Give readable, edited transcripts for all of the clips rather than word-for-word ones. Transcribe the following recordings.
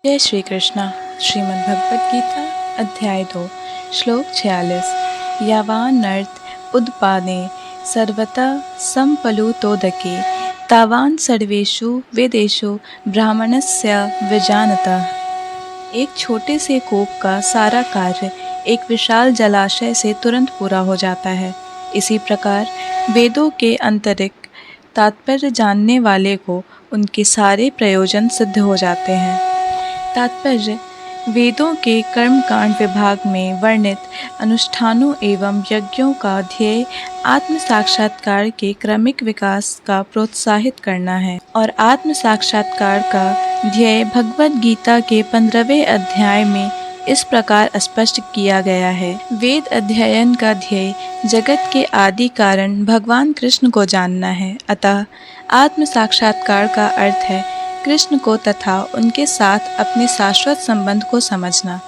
जय श्री कृष्णा। श्रीमद् भगवद गीता अध्याय 2 श्लोक 46। यावानर्थ उदपादे सर्वतः सम्प्लुतोदके तावान् सर्वेषु वेदेषु ब्राह्मणस्य विजानतः। एक छोटे से कूप का सारा कार्य एक विशाल जलाशय से तुरंत पूरा हो जाता है। इसी प्रकार वेदों के आंतरिक तात्पर्य जानने वाले को उनके सारे प्रयोजन सिद्ध हो जाते हैं। तात्पर्य: वेदों के कर्मकांड विभाग में वर्णित अनुष्ठानों एवं यज्ञों का ध्येय आत्म साक्षात्कार के क्रमिक विकास का प्रोत्साहित करना है और आत्म साक्षात्कार का ध्येय भगवद गीता के 15वें अध्याय में इस प्रकार स्पष्ट किया गया है। वेद अध्ययन का ध्येय जगत के आदि कारण भगवान कृष्ण को जानना है। अतः आत्म साक्षात्कार का अर्थ है कृष्ण को तथा उनके साथ अपने शाश्वत संबंध को समझना।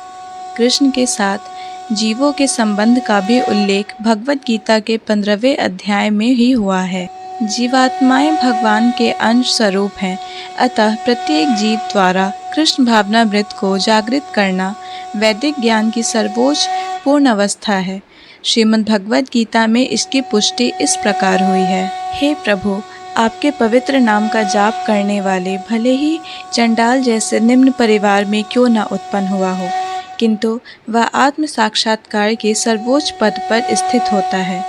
कृष्ण के साथ जीवों के संबंध का भी उल्लेख भगवद गीता के 15वें अध्याय में ही हुआ है। जीवात्माएं भगवान के अंश स्वरूप हैं, अतः प्रत्येक जीव द्वारा कृष्ण भावनामृत को जागृत करना वैदिक ज्ञान की सर्वोच्च पूर्ण अवस्था है। श्रीमद् भगवद गीता में इसकी पुष्टि इस प्रकार हुई है। हे प्रभु, आपके पवित्र नाम का जाप करने वाले भले ही चंडाल जैसे निम्न परिवार में क्यों न उत्पन्न हुआ हो, किंतु वह आत्म साक्षात्कार के सर्वोच्च पद पर स्थित होता है।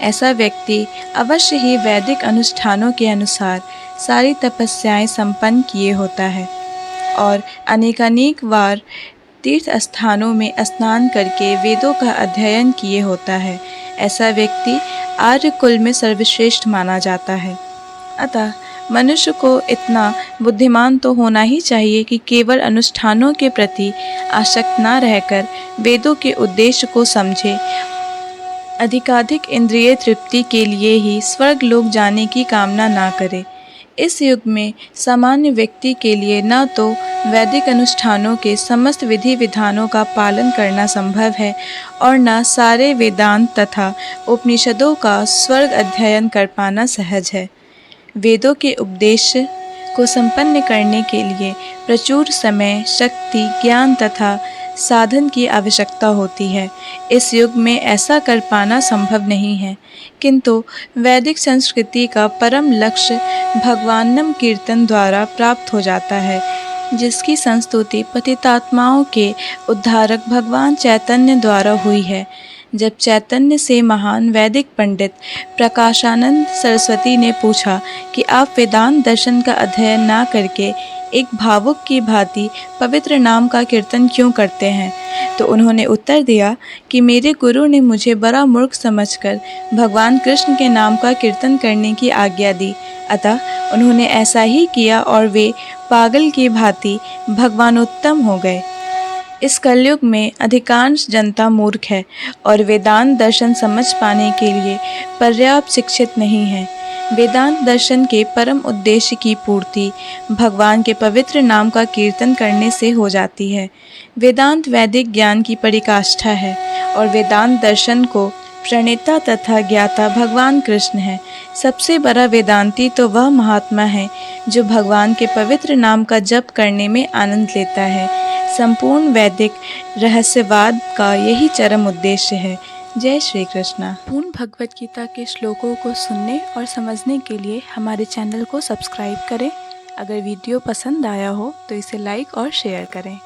ऐसा व्यक्ति अवश्य ही वैदिक अनुष्ठानों के अनुसार सारी तपस्याएं संपन्न किए होता है और अनेकानेक बार तीर्थ स्थानों में स्नान करके वेदों का अध्ययन किए होता है। ऐसा व्यक्ति आर्य कुल में सर्वश्रेष्ठ माना जाता है। अतः मनुष्य को इतना बुद्धिमान तो होना ही चाहिए कि केवल अनुष्ठानों के प्रति आसक्त न रहकर वेदों के उद्देश्य को समझे। अधिकाधिक इंद्रिय तृप्ति के लिए ही स्वर्ग लोक जाने की कामना ना करे। इस युग में सामान्य व्यक्ति के लिए न तो वैदिक अनुष्ठानों के समस्त विधि विधानों का पालन करना संभव है और न सारे वेदांत तथा उपनिषदों का स्वर्ग अध्ययन कर पाना सहज है। वेदों के उपदेश को संपन्न करने के लिए प्रचुर समय, शक्ति, ज्ञान तथा साधन की आवश्यकता होती है। इस युग में ऐसा कर पाना संभव नहीं है, किंतु वैदिक संस्कृति का परम लक्ष्य भगवानम कीर्तन द्वारा प्राप्त हो जाता है, जिसकी संस्तुति पतितात्माओं के उद्धारक भगवान चैतन्य द्वारा हुई है। जब चैतन्य से महान वैदिक पंडित प्रकाशानंद सरस्वती ने पूछा कि आप वेदांत दर्शन का अध्ययन ना करके एक भावुक की भांति पवित्र नाम का कीर्तन क्यों करते हैं, तो उन्होंने उत्तर दिया कि मेरे गुरु ने मुझे बड़ा मूर्ख समझकर भगवान कृष्ण के नाम का कीर्तन करने की आज्ञा दी। अतः उन्होंने ऐसा ही किया और वे पागल की भांति भगवानोत्तम हो गए। इस कलयुग में अधिकांश जनता मूर्ख है और वेदांत दर्शन समझ पाने के लिए पर्याप्त शिक्षित नहीं है। वेदांत दर्शन के परम उद्देश्य की पूर्ति भगवान के पवित्र नाम का कीर्तन करने से हो जाती है। वेदांत वैदिक ज्ञान की परिकाष्ठा है और वेदांत दर्शन को प्रणेता तथा ज्ञाता भगवान कृष्ण है। सबसे बड़ा वेदांती तो वह महात्मा है जो भगवान के पवित्र नाम का जप करने में आनंद लेता है। संपूर्ण वैदिक रहस्यवाद का यही चरम उद्देश्य है। जय श्री कृष्णा। पूर्ण भगवद गीता के श्लोकों को सुनने और समझने के लिए हमारे चैनल को सब्सक्राइब करें। अगर वीडियो पसंद आया हो तो इसे लाइक और शेयर करें।